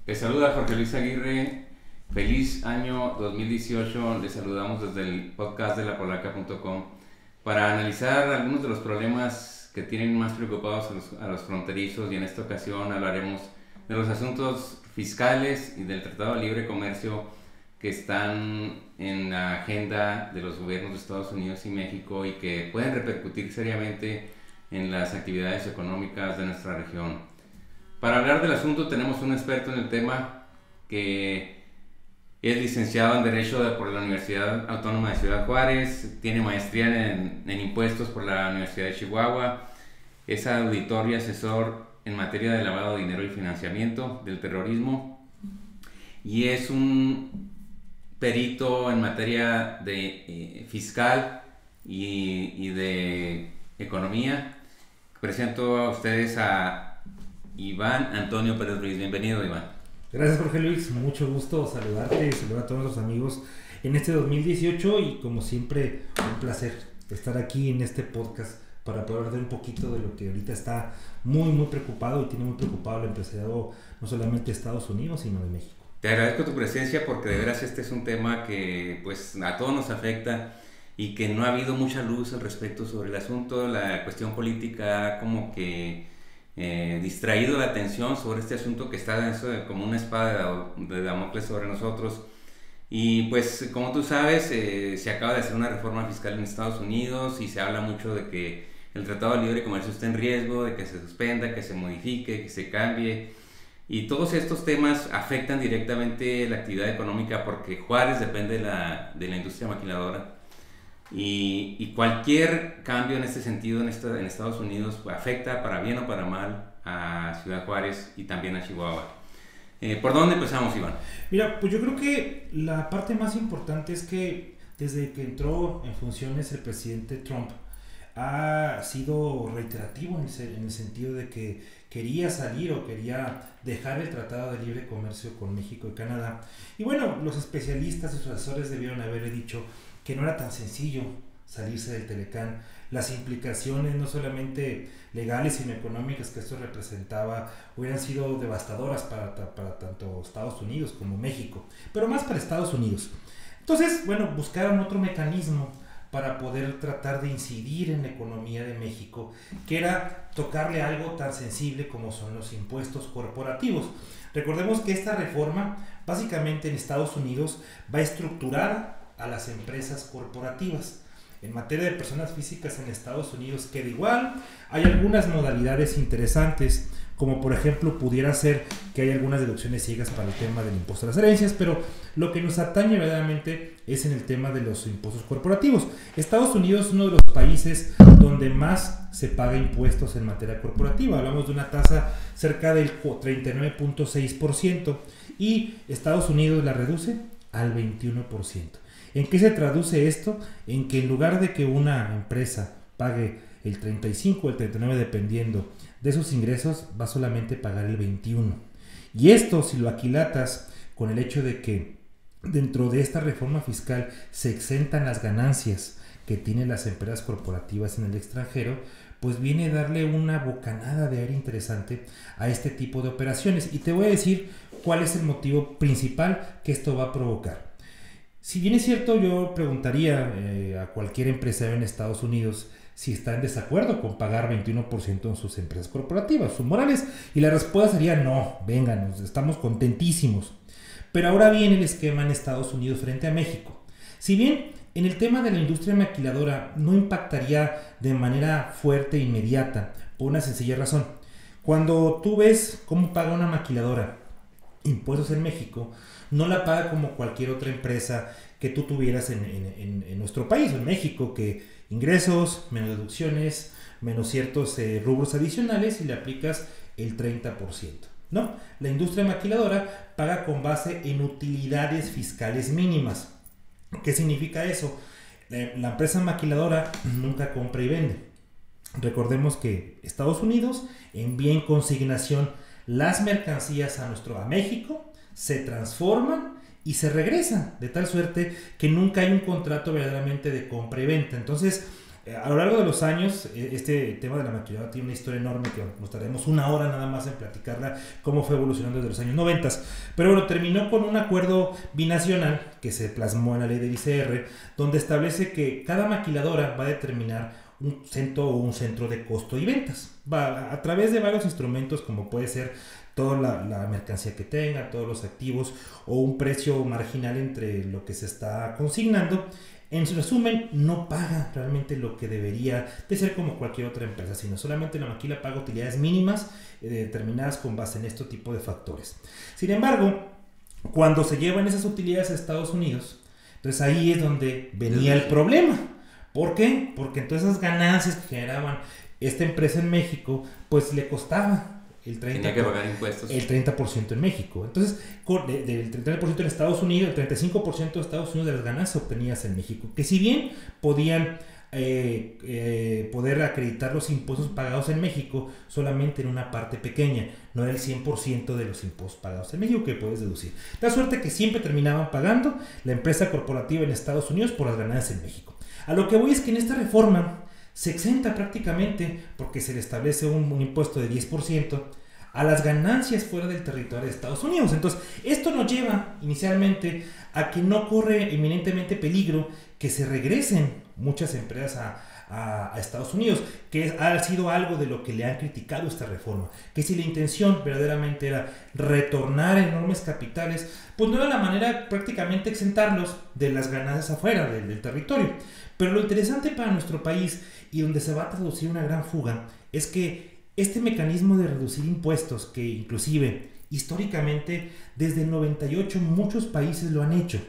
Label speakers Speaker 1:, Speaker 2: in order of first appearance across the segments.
Speaker 1: Les saluda Jorge Luis Aguirre. Feliz año 2018. Les saludamos desde el podcast de lapolaca.com para analizar algunos de los problemas que tienen más preocupados a los fronterizos, y en esta ocasión hablaremos de los asuntos fiscales y del Tratado de Libre Comercio que están en la agenda de los gobiernos de Estados Unidos y México y que pueden repercutir seriamente en las actividades económicas de nuestra región. Para hablar del asunto tenemos un experto en el tema que es licenciado en Derecho por la Universidad Autónoma de Ciudad Juárez, tiene maestría en Impuestos por la Universidad de Chihuahua, es auditor y asesor en materia de lavado de dinero y financiamiento del terrorismo y es un perito en materia de fiscal y de economía. Presento a ustedes a Iván Antonio Pérez Ruiz. Bienvenido, Iván.
Speaker 2: Gracias, Jorge Luis, mucho gusto saludarte y saludar a todos los amigos en este 2018 y como siempre un placer estar aquí en este podcast para poder hablar de un poquito de lo que ahorita está muy preocupado y tiene muy preocupado el empresariado no solamente de Estados Unidos sino de México.
Speaker 1: Te agradezco tu presencia porque de veras este es un tema que pues a todos nos afecta y que no ha habido mucha luz al respecto sobre el asunto. La cuestión política como que distraído la atención sobre este asunto que está como una espada de Damocles sobre nosotros. Y pues como tú sabes, se acaba de hacer una reforma fiscal en Estados Unidos y se habla mucho de que el Tratado de Libre Comercio está en riesgo, de que se suspenda, que se modifique, que se cambie. Y todos estos temas afectan directamente la actividad económica porque Juárez depende de la industria maquiladora. Y cualquier cambio en este sentido en Estados Unidos pues, afecta para bien o para mal a Ciudad Juárez y también a Chihuahua. ¿Por dónde empezamos, Iván?
Speaker 2: Mira, pues yo creo que la parte más importante es que desde que entró en funciones el presidente Trump ha sido reiterativo en el sentido de que quería salir o quería dejar el Tratado de Libre Comercio con México y Canadá. Y bueno, los especialistas y sus asesores debieron haberle dicho que no era tan sencillo salirse del Telecán. Las implicaciones no solamente legales sino económicas que esto representaba hubieran sido devastadoras para tanto Estados Unidos como México, pero más para Estados Unidos. Entonces, bueno, buscaron otro mecanismo para poder tratar de incidir en la economía de México, que era tocarle algo tan sensible como son los impuestos corporativos. Recordemos que esta reforma básicamente en Estados Unidos va a estructurar a las empresas corporativas. En materia de personas físicas en Estados Unidos queda igual. Hay algunas modalidades interesantes, como por ejemplo pudiera ser que hay algunas deducciones ciegas para el tema del impuesto a las herencias, pero lo que nos atañe verdaderamente es en el tema de los impuestos corporativos. Estados Unidos es uno de los países donde más se paga impuestos en materia corporativa. Hablamos de una tasa cerca del 39.6% y Estados Unidos la reduce al 21%. ¿En qué se traduce esto? En que en lugar de que una empresa pague el 35 o el 39 dependiendo de sus ingresos, va solamente a pagar el 21. Y esto, si lo aquilatas con el hecho de que dentro de esta reforma fiscal se exentan las ganancias que tienen las empresas corporativas en el extranjero, pues viene a darle una bocanada de aire interesante a este tipo de operaciones. Y te voy a decir cuál es el motivo principal que esto va a provocar. Si bien es cierto, yo preguntaría a cualquier empresario en Estados Unidos si está en desacuerdo con pagar 21% en sus empresas corporativas, sus morales, y la respuesta sería no, vengan, estamos contentísimos. Pero ahora viene el esquema en Estados Unidos frente a México. Si bien en el tema de la industria maquiladora no impactaría de manera fuerte e inmediata, por una sencilla razón. Cuando tú ves cómo paga una maquiladora impuestos en México, no la paga como cualquier otra empresa que tú tuvieras en nuestro país, en México, que ingresos, menos deducciones, menos ciertos rubros adicionales y le aplicas el 30%. No, la industria maquiladora paga con base en utilidades fiscales mínimas. ¿Qué significa eso? La empresa maquiladora nunca compra y vende. Recordemos que Estados Unidos envía en consignación las mercancías a México, se transforman y se regresan, de tal suerte que nunca hay un contrato verdaderamente de compra y venta. Entonces, A lo largo de los años, este tema de la maquiladora tiene una historia enorme que nos tardaremos una hora nada más en platicarla, cómo fue evolucionando desde los años 90. Pero bueno, terminó con un acuerdo binacional que se plasmó en la ley del ICR, donde establece que cada maquiladora va a determinar un centro de costo y ventas. Va a través de varios instrumentos, como puede ser toda la mercancía que tenga, todos los activos, o un precio marginal entre lo que se está consignando. En resumen, no paga realmente lo que debería de ser como cualquier otra empresa, sino solamente la maquila paga utilidades mínimas determinadas con base en este tipo de factores. Sin embargo, cuando se llevan esas utilidades a Estados Unidos, entonces ahí es donde venía el problema. ¿Por qué? Porque entonces esas ganancias que generaban esta empresa en México, pues le costaba el 30%,
Speaker 1: tenía que pagar impuestos.
Speaker 2: El 30% en México. Entonces, del 30% en Estados Unidos, el 35% de Estados Unidos de las ganancias obtenidas en México. Que si bien podían poder acreditar los impuestos pagados en México, solamente en una parte pequeña, no era el 100% de los impuestos pagados en México que puedes deducir. Da suerte que siempre terminaban pagando la empresa corporativa en Estados Unidos por las ganancias en México. A lo que voy es que en esta reforma se exenta prácticamente, porque se le establece un impuesto de 10% a las ganancias fuera del territorio de Estados Unidos. Entonces, esto nos lleva inicialmente a que no corre eminentemente peligro que se regresen muchas empresas a Estados Unidos, que ha sido algo de lo que le han criticado esta reforma, que si la intención verdaderamente era retornar enormes capitales, pues no era la manera prácticamente exentarlos de las ganancias afuera del territorio. Pero lo interesante para nuestro país y donde se va a traducir una gran fuga es que este mecanismo de reducir impuestos, que inclusive históricamente desde el 98 muchos países lo han hecho.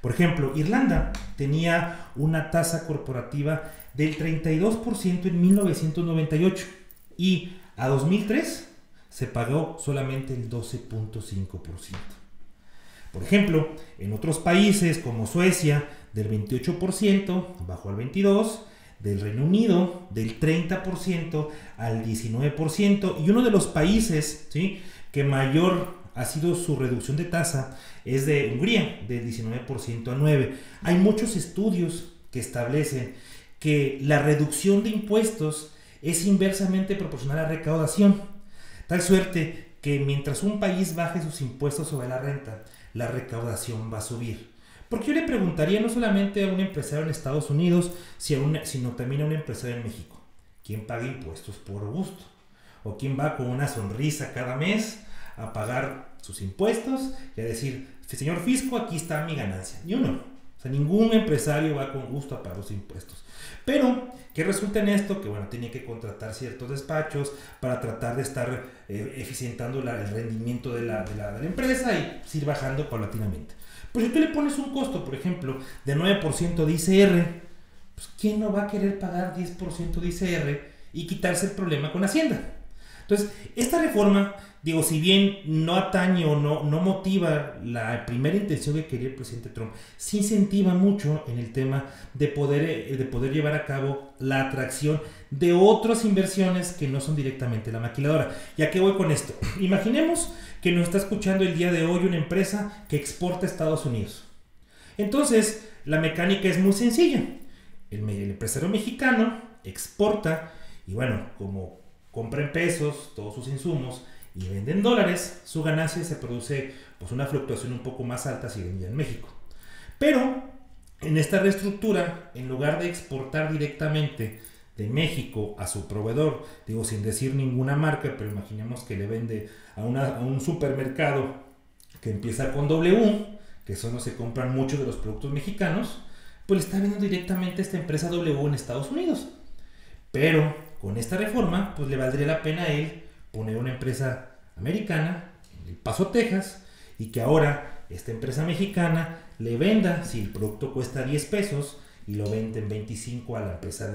Speaker 2: Por ejemplo, Irlanda tenía una tasa corporativa del 32% en 1998 y a 2003 se pagó solamente el 12.5%. Por ejemplo, en otros países como Suecia, del 28% bajó al 22%, del Reino Unido del 30% al 19%, y uno de los países, ¿sí?, que mayor ha sido su reducción de tasa es de Hungría, del 19% a 9%. Hay muchos estudios que establecen que la reducción de impuestos es inversamente proporcional a la recaudación, tal suerte que mientras un país baje sus impuestos sobre la renta, la recaudación va a subir. Porque yo le preguntaría no solamente a un empresario en Estados Unidos, sino también a un empresario en México: ¿quién paga impuestos por gusto? ¿O quién va con una sonrisa cada mes a pagar sus impuestos y a decir, señor fisco, aquí está mi ganancia? Ni uno. O sea, ningún empresario va con gusto a pagar los impuestos. Pero, ¿qué resulta en esto? Que bueno, tiene que contratar ciertos despachos para tratar de estar eficientando el rendimiento de la empresa y ir bajando paulatinamente. Pues si tú le pones un costo, por ejemplo, de 9% de ICR, pues ¿quién no va a querer pagar 10% de ICR y quitarse el problema con Hacienda? Entonces, esta reforma, digo, si bien no atañe o no motiva la primera intención que quería el presidente Trump, sí incentiva mucho en el tema de poder llevar a cabo la atracción de otras inversiones que no son directamente la maquiladora. ¿Y a qué voy con esto? Imaginemos que nos está escuchando el día de hoy una empresa que exporta a Estados Unidos. Entonces, la mecánica es muy sencilla. El empresario mexicano exporta y bueno, como compra en pesos todos sus insumos y vende en dólares, su ganancia se produce pues una fluctuación un poco más alta si vendía en México. Pero en esta reestructura, en lugar de exportar directamente de México a su proveedor, digo sin decir ninguna marca, pero imaginemos que le vende a un supermercado que empieza con W, que son los que compran muchos de los productos mexicanos, pues le está vendiendo directamente a esta empresa W en Estados Unidos. Pero con esta reforma, pues le valdría la pena a él poner una empresa americana en El Paso, Texas, y que ahora esta empresa mexicana le venda, si el producto cuesta 10 pesos y lo vende en 25 a la empresa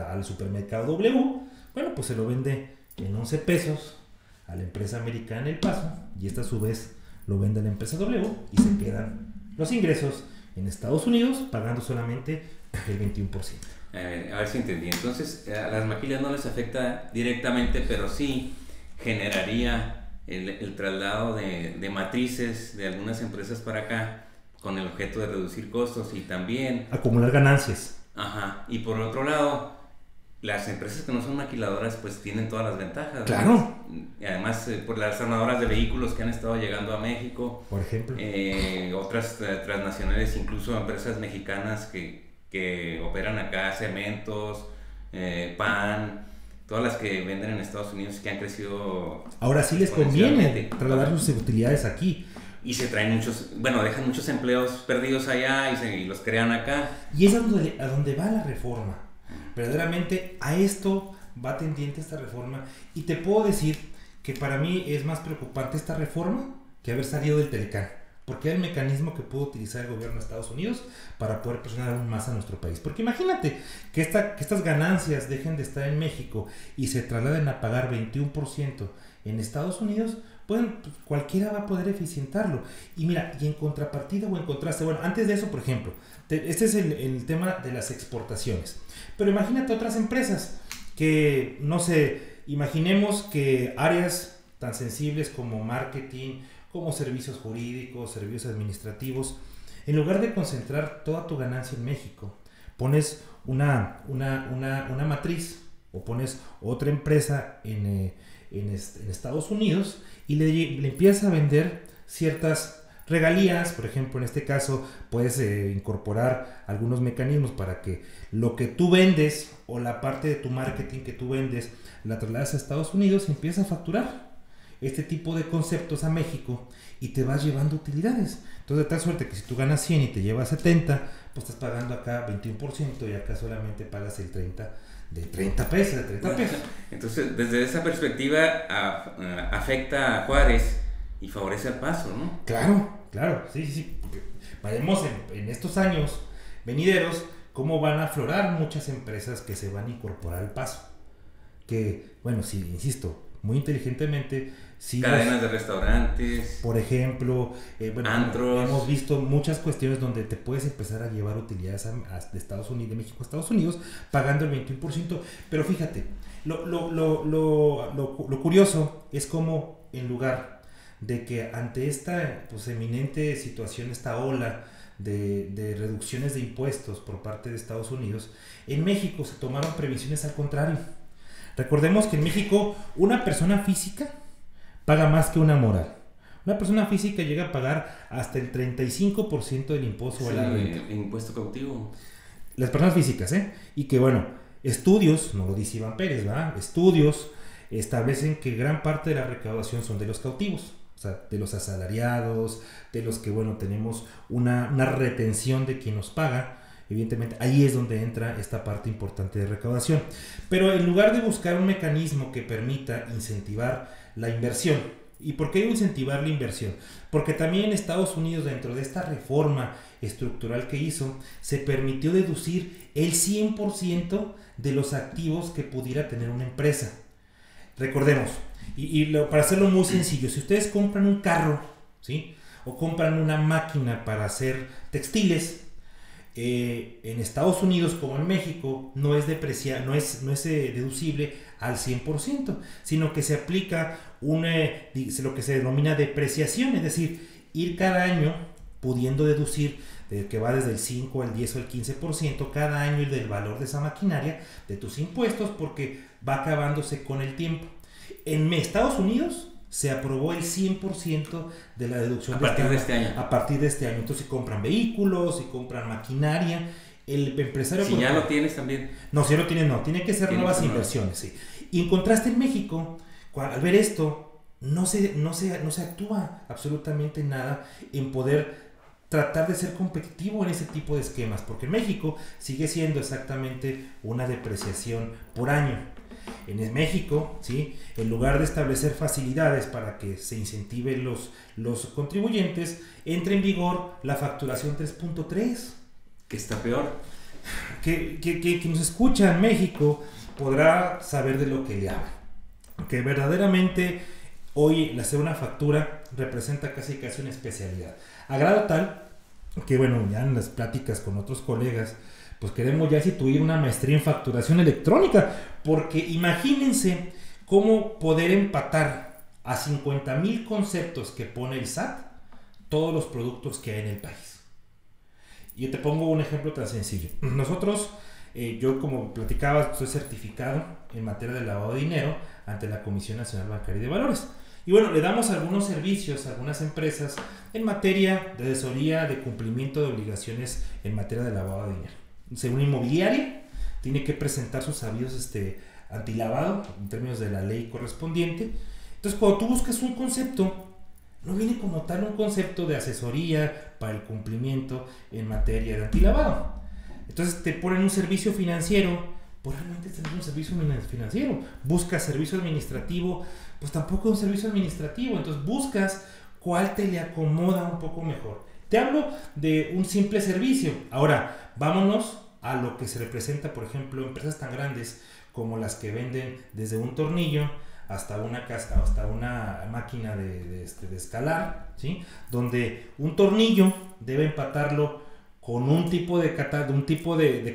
Speaker 2: al supermercado W, bueno, pues se lo vende en 11 pesos a la empresa americana en El Paso, y esta a su vez lo vende a la empresa W, y se quedan los ingresos en Estados Unidos pagando solamente el 21%.
Speaker 1: A ver si entendí. Entonces, a las maquilas no les afecta directamente, pero sí generaría el traslado de matrices de algunas empresas para acá con el objeto de reducir costos y también
Speaker 2: acumular ganancias.
Speaker 1: Ajá. Y por otro lado, las empresas que no son maquiladoras pues tienen todas las ventajas.
Speaker 2: Claro.
Speaker 1: ¿No? Y además por las armadoras de vehículos que han estado llegando a México,
Speaker 2: por ejemplo,
Speaker 1: otras transnacionales, incluso empresas mexicanas que operan acá, cementos, pan, todas las que venden en Estados Unidos que han crecido.
Speaker 2: Ahora sí les conviene trasladar sus utilidades aquí.
Speaker 1: Y se traen dejan muchos empleos perdidos allá y los crean acá.
Speaker 2: Y es a donde va la reforma. Verdaderamente a esto va tendiente esta reforma. Y te puedo decir que para mí es más preocupante esta reforma que haber salido del Telecán. Porque es el mecanismo que pudo utilizar el gobierno de Estados Unidos para poder presionar aún más a nuestro país. Porque imagínate que estas ganancias dejen de estar en México y se trasladen a pagar 21% en Estados Unidos. Bueno, pues cualquiera va a poder eficientarlo. Y mira, y en contrapartida o en contraste, bueno, antes de eso, por ejemplo, este es el tema de las exportaciones. Pero imagínate otras empresas que, no sé, imaginemos que áreas tan sensibles como marketing, como servicios jurídicos, servicios administrativos, en lugar de concentrar toda tu ganancia en México, pones una matriz o pones otra empresa en Estados Unidos y le empiezas a vender ciertas regalías. Por ejemplo, en este caso puedes incorporar algunos mecanismos para que lo que tú vendes o la parte de tu marketing que tú vendes la traslades a Estados Unidos y empiezas a facturar este tipo de conceptos a México y te vas llevando utilidades. Entonces, de tal suerte que si tú ganas 100 y te llevas 70, pues estás pagando acá 21% y acá solamente pagas el 30%. De 30 pesos.
Speaker 1: Entonces, desde esa perspectiva afecta a Juárez y favorece al Paso, ¿no?
Speaker 2: Claro, sí. Veremos en estos años venideros cómo van a aflorar muchas empresas que se van a incorporar al Paso. Que, bueno, sí, insisto, muy inteligentemente. Sí,
Speaker 1: cadenas de restaurantes.
Speaker 2: Por ejemplo,
Speaker 1: antros.
Speaker 2: Hemos visto muchas cuestiones donde te puedes empezar a llevar utilidades de Estados Unidos, de México a Estados Unidos, pagando el 21%. Pero fíjate, lo curioso es cómo en lugar de que ante esta eminente situación, esta ola de reducciones de impuestos por parte de Estados Unidos, en México se tomaron previsiones al contrario. Recordemos que en México una persona física paga más que una moral. Una persona física llega a pagar hasta el 35% del impuesto de la renta.
Speaker 1: El impuesto cautivo.
Speaker 2: Las personas físicas, Y que, estudios, no lo dice Iván Pérez, ¿verdad? Estudios establecen que gran parte de la recaudación son de los cautivos. O sea, de los asalariados, de los que, tenemos una retención de quien nos paga. Evidentemente, ahí es donde entra esta parte importante de recaudación. Pero en lugar de buscar un mecanismo que permita incentivar la inversión, ¿y por qué incentivar la inversión? Porque también en Estados Unidos, dentro de esta reforma estructural que hizo, se permitió deducir el 100% de los activos que pudiera tener una empresa. Recordemos, para hacerlo muy sencillo, si ustedes compran un carro, ¿sí? O compran una máquina para hacer textiles, en Estados Unidos como en México no es deducible al 100%, sino que se aplica lo que se denomina depreciación, es decir, ir cada año pudiendo deducir que va desde el 5 al 10 o el 15% cada año del valor de esa maquinaria de tus impuestos, porque va acabándose con el tiempo. En Estados Unidos se aprobó el 100% de la deducción
Speaker 1: a partir de este año.
Speaker 2: A partir de este año. Entonces, si compran vehículos, si compran maquinaria, el empresario...
Speaker 1: Si ya lo tienes también.
Speaker 2: No, si ya lo tienes, no. Tiene que ser nuevas inversiones, sí. Y en contraste en México, al ver esto, no se actúa absolutamente nada en poder tratar de ser competitivo en ese tipo de esquemas, porque en México sigue siendo exactamente una depreciación por año. En México, ¿sí? En lugar de establecer facilidades para que se incentiven los contribuyentes, entra en vigor la facturación 3.3.
Speaker 1: Que está peor.
Speaker 2: Que nos escucha en México podrá saber de lo que le habla. Que verdaderamente hoy hacer una factura representa casi una especialidad. A grado tal que, ya en las pláticas con otros colegas, pues queremos ya instituir una maestría en facturación electrónica, porque imagínense cómo poder empatar a 50,000 conceptos que pone el SAT todos los productos que hay en el país. Yo te pongo un ejemplo tan sencillo. Nosotros Yo, como platicaba, estoy certificado en materia de lavado de dinero ante la Comisión Nacional Bancaria y de Valores. Y bueno, le damos algunos servicios a algunas empresas en materia de asesoría, de cumplimiento de obligaciones en materia de lavado de dinero. Según inmobiliaria, tiene que presentar sus avisos antilavado en términos de la ley correspondiente. Entonces, cuando tú buscas un concepto, no viene como tal un concepto de asesoría para el cumplimiento en materia de antilavado. Entonces te ponen un servicio financiero, pues realmente es un servicio financiero. Buscas servicio administrativo, pues tampoco es un servicio administrativo. Entonces buscas cuál te le acomoda un poco mejor. Te hablo de un simple servicio. Ahora, vámonos a lo que se representa, por ejemplo, empresas tan grandes como las que venden desde un tornillo hasta una casa, hasta una máquina de escalar, ¿sí? Donde un tornillo debe empatarlo con un tipo de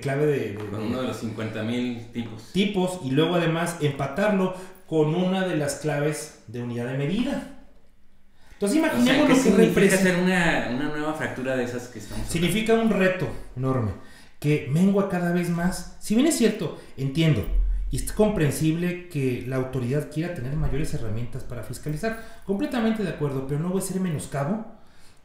Speaker 2: clave
Speaker 1: con uno de los 50,000
Speaker 2: tipos, y luego además empatarlo con una de las claves de unidad de medida. Entonces imaginemos lo que representa
Speaker 1: hacer una nueva fractura de esas que estamos hablando.
Speaker 2: Significa un reto enorme que mengua cada vez más. Si bien es cierto, entiendo, y es comprensible que la autoridad quiera tener mayores herramientas para fiscalizar, completamente de acuerdo, pero no voy a ser menoscabo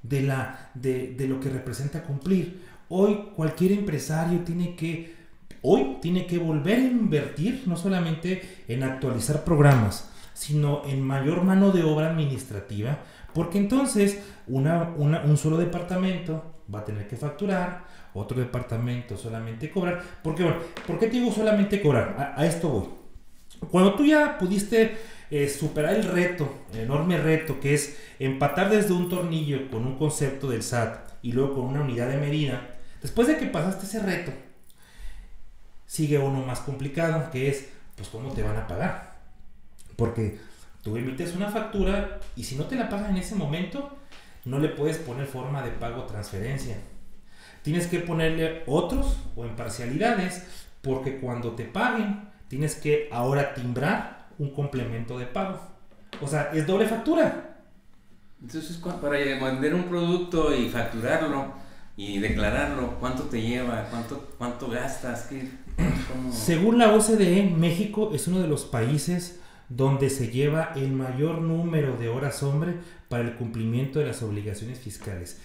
Speaker 2: de lo que representa cumplir. Hoy cualquier empresario tiene que volver a invertir no solamente en actualizar programas, sino en mayor mano de obra administrativa, porque entonces un solo departamento va a tener que facturar, otro departamento solamente cobrar. Porque, bueno, ¿por qué te digo solamente cobrar? A esto voy. Cuando tú ya pudiste superar el enorme reto que es empatar desde un tornillo con un concepto del SAT y luego con una unidad de medida, después de que pasaste ese reto, sigue uno más complicado, que es, pues, ¿cómo te van a pagar? Porque tú emites una factura y si no te la pagan en ese momento, no le puedes poner forma de pago o transferencia. Tienes que ponerle otros o en parcialidades, porque cuando te paguen, tienes que ahora timbrar un complemento de pago. O sea, es doble factura.
Speaker 1: Entonces, para vender un producto y facturarlo y declararlo, ¿cuánto te lleva? ¿Cuánto gastas?
Speaker 2: Según la OCDE, México es uno de los países donde se lleva el mayor número de horas hombre para el cumplimiento de las obligaciones fiscales.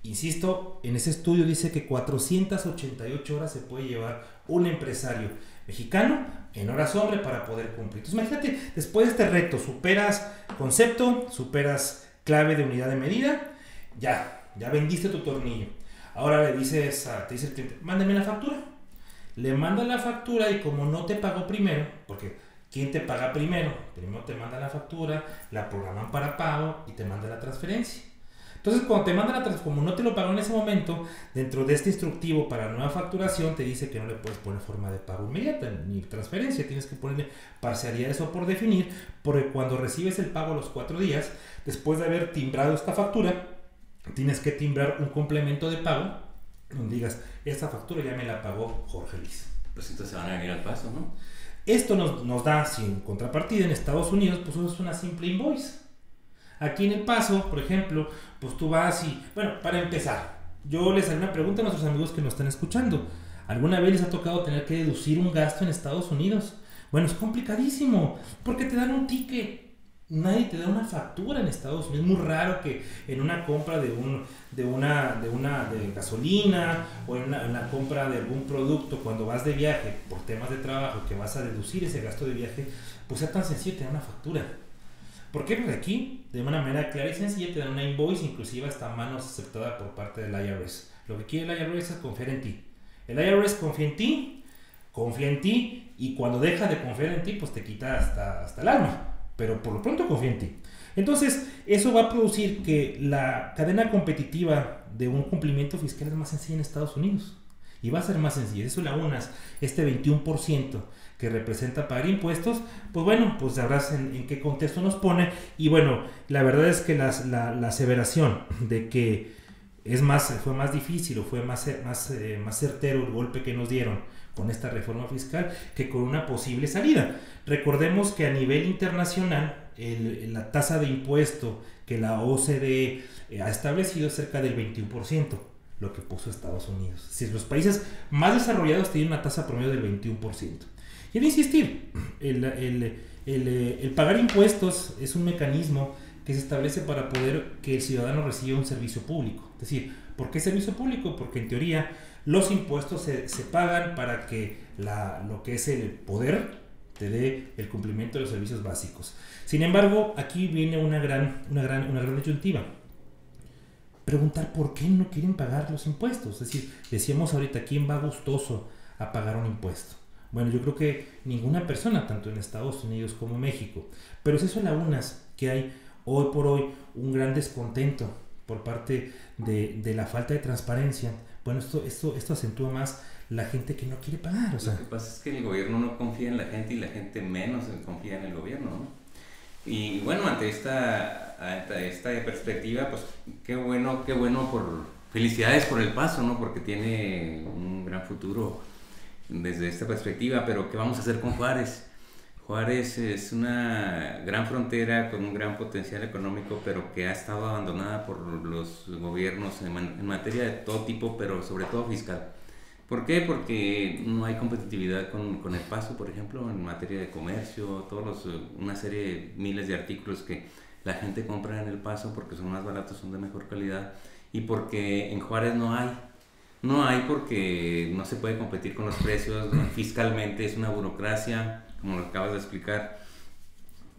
Speaker 2: Insisto, en ese estudio dice que 488 horas se puede llevar un empresario mexicano en horas hombre para poder cumplir. Entonces imagínate, después de este reto, superas concepto, superas clave de unidad de medida, ya vendiste tu tornillo. Ahora te dice el cliente, mándame la factura. Le manda la factura y como no te pagó primero, porque ¿quién te paga primero? Primero te manda la factura, la programan para pago y te manda la transferencia. Entonces, cuando te manda la transferencia, como no te lo pagó en ese momento, dentro de este instructivo para nueva facturación te dice que no le puedes poner forma de pago inmediata ni transferencia, tienes que ponerle parcialidades o por definir, porque cuando recibes el pago a los 4 días, después de haber timbrado esta factura, tienes que timbrar un complemento de pago donde digas, esta factura ya me la pagó Jorge Luis.
Speaker 1: Pues entonces se van a venir al paso, ¿no?
Speaker 2: Esto nos da, sin contrapartida, en Estados Unidos, pues es una simple invoice. Aquí en El Paso, por ejemplo, pues tú vas y, bueno, para empezar, yo les haré una pregunta a nuestros amigos que nos están escuchando. ¿Alguna vez les ha tocado tener que deducir un gasto en Estados Unidos? Bueno, es complicadísimo, porque te dan un ticket. Nadie te da una factura en Estados Unidos. Es muy raro que en una compra de gasolina o en la compra de algún producto, cuando vas de viaje por temas de trabajo, que vas a deducir ese gasto de viaje, pues sea tan sencillo te dan una factura. ¿Por qué? Porque aquí, de una manera clara y sencilla, te dan una invoice, inclusive hasta manos aceptada por parte del IRS. Lo que quiere el IRS es confiar en ti. El IRS confía en ti, y cuando deja de confiar en ti, pues te quita hasta el alma. Pero por lo pronto confía en ti. Entonces, eso va a producir que la cadena competitiva de un cumplimiento fiscal es más sencilla en Estados Unidos. Y va a ser más sencilla. Eso le aunas este 21% que representa pagar impuestos, pues bueno, pues sabrás en qué contexto nos pone. Y bueno, la verdad es que la aseveración de que fue más difícil o fue más certero el golpe que nos dieron con esta reforma fiscal que con una posible salida. Recordemos que a nivel internacional la tasa de impuesto que la OCDE ha establecido es cerca del 21%. lo que puso Estados Unidos. Es decir, los países más desarrollados tienen una tasa promedio del 21%. Quiero insistir, el pagar impuestos es un mecanismo que se establece para poder que el ciudadano reciba un servicio público. Es decir, ¿por qué servicio público? Porque en teoría los impuestos se pagan para que lo que es el poder te dé el cumplimiento de los servicios básicos. Sin embargo, aquí viene una gran disyuntiva. Preguntar por qué no quieren pagar los impuestos. Es decir, decíamos ahorita, ¿quién va gustoso a pagar un impuesto? Bueno, yo creo que ninguna persona, tanto en Estados Unidos como en México. Pero si eso le aunas que hay hoy por hoy un gran descontento por parte de la falta de transparencia, bueno, esto acentúa más la gente que no quiere pagar. O sea,
Speaker 1: lo que pasa es que el gobierno no confía en la gente y la gente menos confía en el gobierno, ¿no? Y bueno, ante esta perspectiva, pues qué bueno felicidades por El Paso, ¿no? Porque tiene un gran futuro desde esta perspectiva, pero ¿qué vamos a hacer con Juárez? Juárez es una gran frontera con un gran potencial económico, pero que ha estado abandonada por los gobiernos en materia de todo tipo, pero sobre todo fiscal. ¿Por qué? Porque no hay competitividad con El Paso, por ejemplo, en materia de comercio, una serie de miles de artículos que la gente compra en El Paso porque son más baratos, son de mejor calidad, y porque en Juárez no hay. No hay porque no se puede competir con los precios, fiscalmente es una burocracia, como lo acabas de explicar,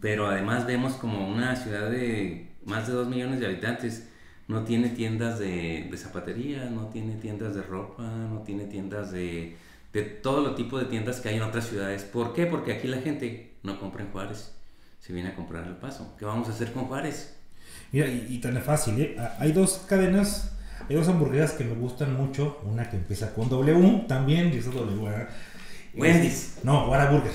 Speaker 1: pero además vemos como una ciudad de más de 2 millones de habitantes no tiene tiendas de zapatería, no tiene tiendas de ropa, no tiene tiendas de todo lo tipo de tiendas que hay en otras ciudades. ¿Por qué? Porque aquí la gente no compra en Juárez, se viene a comprar El Paso. ¿Qué vamos a hacer con Juárez?
Speaker 2: Mira, y tan fácil, ¿eh? Hay dos cadenas, hay dos hamburguesas que me gustan mucho, una que empieza con W también, y esa W,
Speaker 1: Wendy's.
Speaker 2: No, Whataburger.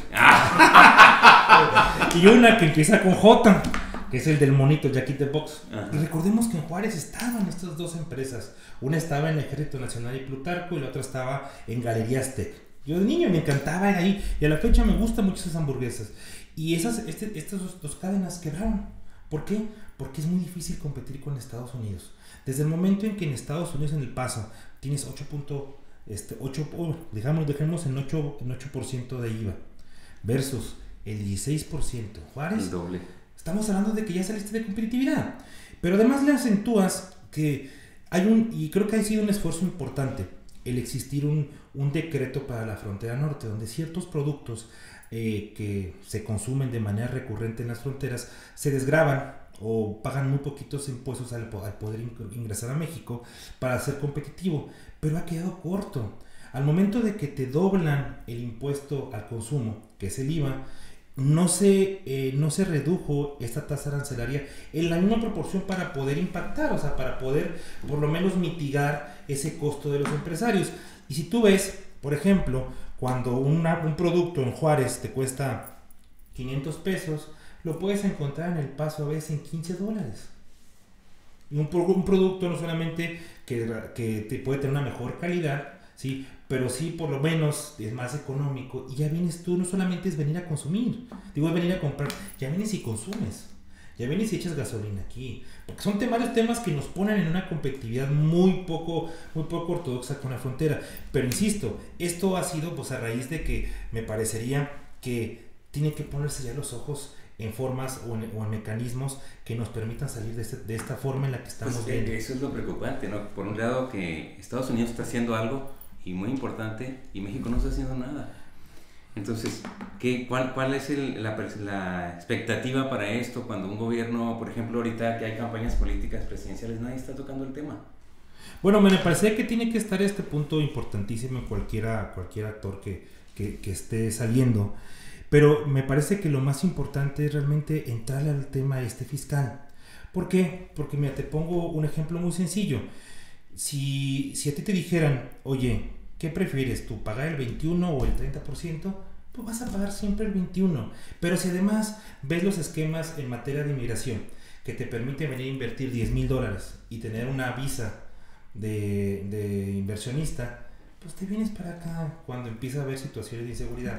Speaker 2: Y una que empieza con J, que es el del monito Jack in the Box. Ajá. Y recordemos que en Juárez estaban estas dos empresas. Una estaba en el Ejército Nacional y Plutarco y la otra estaba en Galerías Tech. Yo de niño me encantaba ir ahí y a la fecha me gustan mucho esas hamburguesas. Y estas dos cadenas quebraron. ¿Por qué? Porque es muy difícil competir con Estados Unidos. Desde el momento en que en Estados Unidos, en El Paso, tienes 8% de IVA versus el 16% Juárez,
Speaker 1: el doble.
Speaker 2: Estamos hablando de que ya saliste de competitividad, pero además le acentúas que y creo que ha sido un esfuerzo importante el existir un decreto para la frontera norte, donde ciertos productos que se consumen de manera recurrente en las fronteras se desgravan o pagan muy poquitos impuestos al poder ingresar a México para ser competitivo, pero ha quedado corto. Al momento de que te doblan el impuesto al consumo, que es el IVA, no se redujo esta tasa arancelaria en la misma proporción para poder impactar, o sea, para poder por lo menos mitigar ese costo de los empresarios. Y si tú ves, por ejemplo, cuando un producto en Juárez te cuesta 500 pesos, lo puedes encontrar en El Paso a veces en $15. Y un producto no solamente que te puede tener una mejor calidad, ¿sí? Pero sí por lo menos es más económico y ya vienes tú, no solamente es venir a consumir, digo es venir a comprar, ya vienes y consumes, ya vienes y echas gasolina aquí, porque son varios temas que nos ponen en una competitividad muy poco ortodoxa con la frontera. Pero insisto, esto ha sido pues a raíz de que me parecería que tiene que ponerse ya los ojos en formas o en mecanismos que nos permitan salir de esta forma en la que estamos viendo.
Speaker 1: Eso es lo preocupante, ¿no? Por un lado que Estados Unidos está haciendo algo y muy importante y México no está haciendo nada. Entonces, ¿cuál es la expectativa para esto cuando un gobierno, por ejemplo, ahorita que hay campañas políticas presidenciales, nadie está tocando el tema?
Speaker 2: Bueno, me parece que tiene que estar este punto importantísimo en cualquier actor que esté saliendo. Pero me parece que lo más importante es realmente entrarle al tema fiscal. ¿Por qué? Porque mira, te pongo un ejemplo muy sencillo. Si a ti te dijeran, oye, ¿qué prefieres tú? ¿Pagar el 21 o el 30%? Pues vas a pagar siempre el 21. Pero si además ves los esquemas en materia de inmigración que te permite venir a invertir $10,000 y tener una visa de inversionista, pues te vienes para acá cuando empieza a haber situaciones de inseguridad.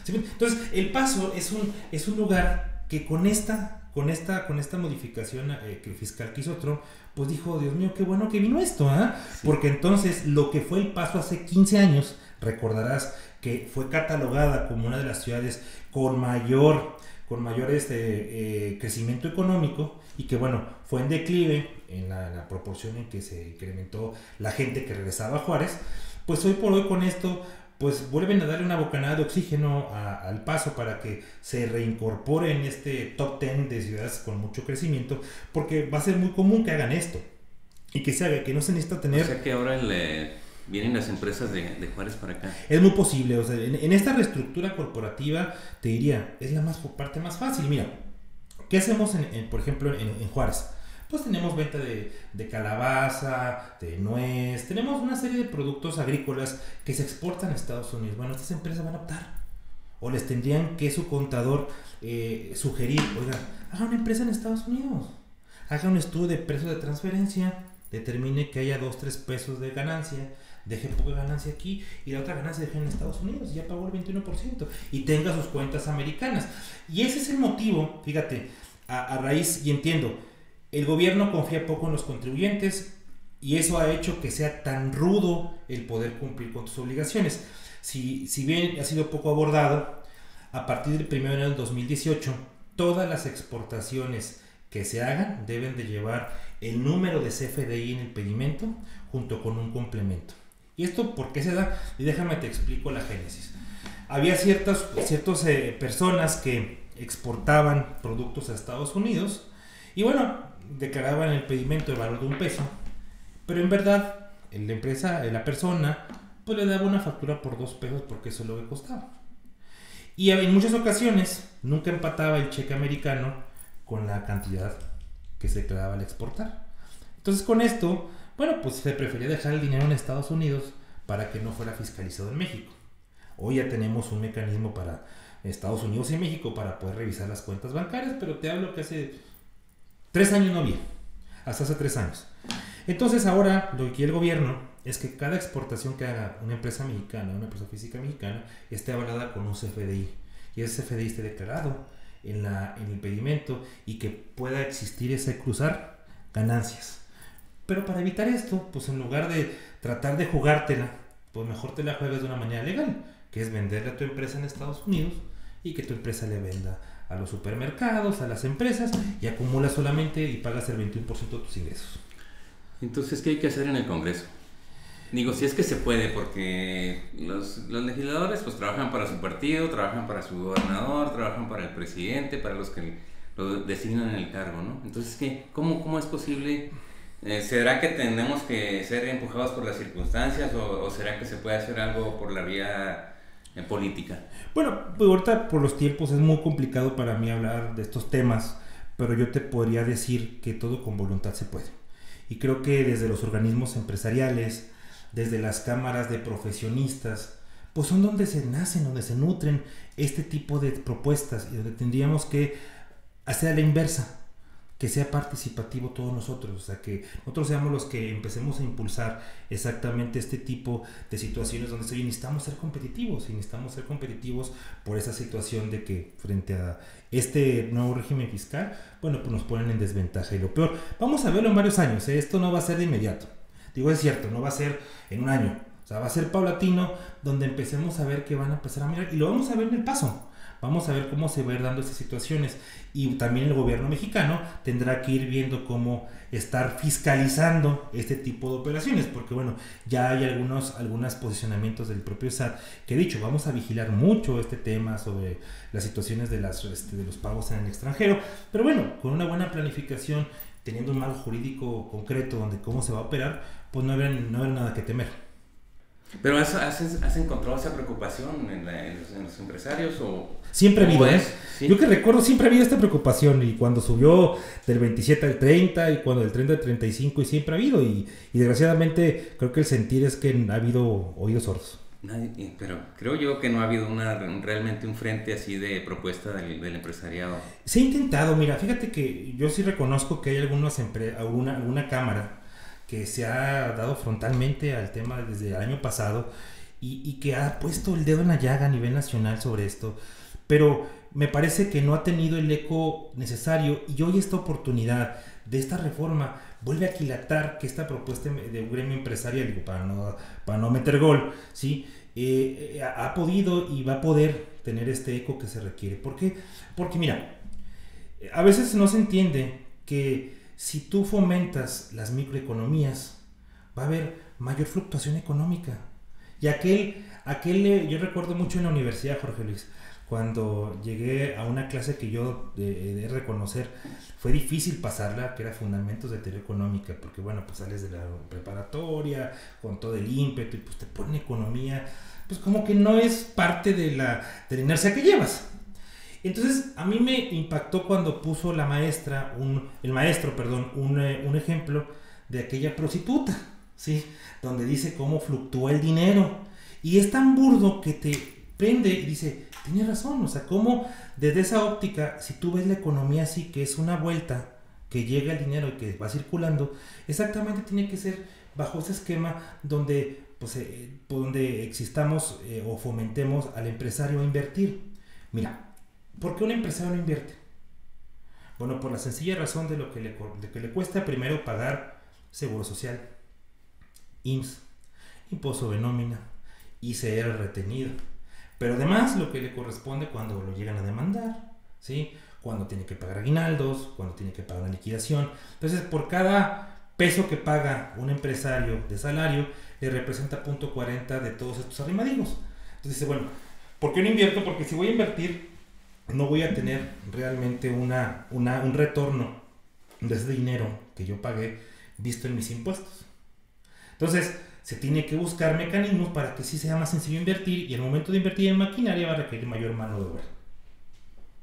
Speaker 2: Entonces, El Paso es un lugar que con esta con esta modificación fiscal que hizo Trump, pues dijo, Dios mío, qué bueno que vino esto, ¿ah? Sí. Porque entonces lo que fue el Paso hace 15 años, recordarás que fue catalogada como una de las ciudades con mayor crecimiento económico, y que bueno, fue en declive en la proporción en que se incrementó la gente que regresaba a Juárez, pues hoy por hoy con esto pues vuelven a darle una bocanada de oxígeno al Paso para que se reincorpore en este top 10 de ciudades con mucho crecimiento, porque va a ser muy común que hagan esto y que se haga, que no se necesita tener...
Speaker 1: O sea que ahora vienen las empresas de Juárez para acá.
Speaker 2: Es muy posible, o sea, en esta reestructura corporativa, te diría, es la parte más fácil. Mira, ¿qué hacemos por ejemplo en Juárez? Pues tenemos venta de calabaza, de nuez, tenemos una serie de productos agrícolas que se exportan a Estados Unidos. Bueno, estas empresas van a optar, o les tendrían que su contador sugerir, oigan, haga una empresa en Estados Unidos, haga un estudio de precios de transferencia, determine que haya 2-3 pesos de ganancia, deje poca ganancia aquí y la otra ganancia deje en Estados Unidos y ya pagó el 21% y tenga sus cuentas americanas. Y ese es el motivo, fíjate, a raíz, y entiendo, el gobierno confía poco en los contribuyentes y eso ha hecho que sea tan rudo el poder cumplir con tus obligaciones. Si bien ha sido poco abordado, a partir del 1 de enero del 2018, todas las exportaciones que se hagan deben de llevar el número de CFDI en el pedimento junto con un complemento. ¿Y esto por qué se da? Y déjame te explico la génesis. Había ciertas personas que exportaban productos a Estados Unidos y bueno, declaraban el pedimento de valor de $1, pero en verdad la persona pues le daba una factura por $2 porque eso es lo que costaba. Y en muchas ocasiones nunca empataba el cheque americano con la cantidad que se declaraba al exportar. Entonces con esto, bueno, pues se prefería dejar el dinero en Estados Unidos para que no fuera fiscalizado en México. Hoy ya tenemos un mecanismo para Estados Unidos y México para poder revisar las cuentas bancarias, pero te hablo que hace 3 años no había, hasta hace 3 años. Entonces ahora lo que quiere el gobierno es que cada exportación que haga una empresa mexicana, una empresa física mexicana, esté avalada con un CFDI y ese CFDI esté declarado en el pedimento y que pueda existir ese cruzar ganancias. Pero para evitar esto, pues en lugar de tratar de jugártela, pues mejor te la juegas de una manera legal, que es venderle a tu empresa en Estados Unidos y que tu empresa le venda a los supermercados, a las empresas, y acumulas solamente y pagas el 21% de tus ingresos.
Speaker 1: Entonces, ¿qué hay que hacer en el Congreso? Digo, si es que se puede, porque los legisladores pues trabajan para su partido, trabajan para su gobernador, trabajan para el presidente, para los que lo designan en el cargo, ¿no? Entonces, ¿cómo es posible? ¿Será que tenemos que ser empujados por las circunstancias o será que se puede hacer algo por la vía política?
Speaker 2: Bueno, pues ahorita por los tiempos es muy complicado para mí hablar de estos temas, pero yo te podría decir que todo con voluntad se puede. Y creo que desde los organismos empresariales, desde las cámaras de profesionistas, pues son donde se nacen, donde se nutren este tipo de propuestas y donde tendríamos que hacer a la inversa, que sea participativo todos nosotros, o sea, que nosotros seamos los que empecemos a impulsar exactamente este tipo de situaciones donde necesitamos ser competitivos y necesitamos ser competitivos por esa situación de que frente a este nuevo régimen fiscal, bueno, pues nos ponen en desventaja y lo peor, vamos a verlo en varios años, esto no va a ser de inmediato, digo es cierto, no va a ser en un año, o sea, va a ser paulatino donde empecemos a ver que van a empezar a mirar y lo vamos a ver en el paso. Vamos a ver cómo se va a ir dando estas situaciones y también el gobierno mexicano tendrá que ir viendo cómo estar fiscalizando este tipo de operaciones, porque bueno, ya hay algunos posicionamientos del propio SAT que he dicho, vamos a vigilar mucho este tema sobre las situaciones de los pagos en el extranjero, pero bueno, con una buena planificación, teniendo un marco jurídico concreto donde cómo se va a operar, pues no habrá nada que temer.
Speaker 1: ¿Pero has encontrado esa preocupación en los empresarios?
Speaker 2: Siempre ha habido,
Speaker 1: ¿Sí?
Speaker 2: Yo que recuerdo, siempre ha habido esta preocupación y cuando subió del 27 al 30 y cuando del 30 al 35 y siempre ha habido y desgraciadamente creo que el sentir es que ha habido oídos sordos.
Speaker 1: Pero creo yo que no ha habido realmente un frente así de propuesta del empresariado.
Speaker 2: Se ha intentado, mira, fíjate que yo sí reconozco que hay alguna cámara que se ha dado frontalmente al tema desde el año pasado y que ha puesto el dedo en la llaga a nivel nacional sobre esto, pero me parece que no ha tenido el eco necesario, y hoy esta oportunidad de esta reforma vuelve a aquilatar que esta propuesta de un gremio empresarial, digo, para no meter gol, ¿sí? Ha podido y va a poder tener este eco que se requiere. ¿Por qué? Porque mira, a veces no se entiende que si tú fomentas las microeconomías, va a haber mayor fluctuación económica. Y yo recuerdo mucho en la universidad, Jorge Luis, cuando llegué a una clase que yo de reconocer, fue difícil pasarla, que era Fundamentos de Teoría Económica, porque bueno, pues sales de la preparatoria con todo el ímpetu y pues te ponen economía, pues como que no es parte de la inercia que llevas. Entonces a mí me impactó cuando puso el maestro, un ejemplo de aquella prostituta, ¿sí? Donde dice cómo fluctúa el dinero. Y es tan burdo que te prende y dice, tienes razón, o sea, cómo desde esa óptica, si tú ves la economía así, que es una vuelta, que llega el dinero y que va circulando, exactamente tiene que ser bajo ese esquema donde, pues, donde existamos o fomentemos al empresario a invertir. Mira, ¿por qué un empresario no invierte? Bueno, por la sencilla razón de lo que le cuesta primero pagar seguro social, IMSS, impuesto de nómina, ICR retenido, pero además lo que le corresponde cuando lo llegan a demandar, ¿sí? Cuando tiene que pagar aguinaldos, cuando tiene que pagar la liquidación. Entonces, por cada peso que paga un empresario de salario, le representa 0.40 de todos estos arrimadijos. Entonces dice, bueno, ¿por qué no invierto? Porque si voy a invertir, no voy a tener realmente un retorno de ese dinero que yo pagué visto en mis impuestos. Entonces, se tiene que buscar mecanismos para que sí sea más sencillo invertir, y el momento de invertir en maquinaria va a requerir mayor mano de obra.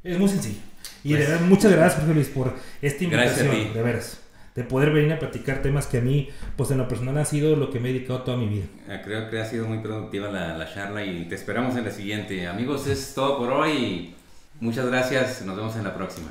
Speaker 2: Es muy sencillo. Y pues, de verdad, muchas gracias, Jorge Luis, por esta invitación, de veras, de poder venir a platicar temas que a mí, pues en lo personal, ha sido lo que me he dedicado toda mi vida.
Speaker 1: Creo que ha sido muy productiva la charla y te esperamos en la siguiente. Amigos, es todo por hoy. Muchas gracias, nos vemos en la próxima.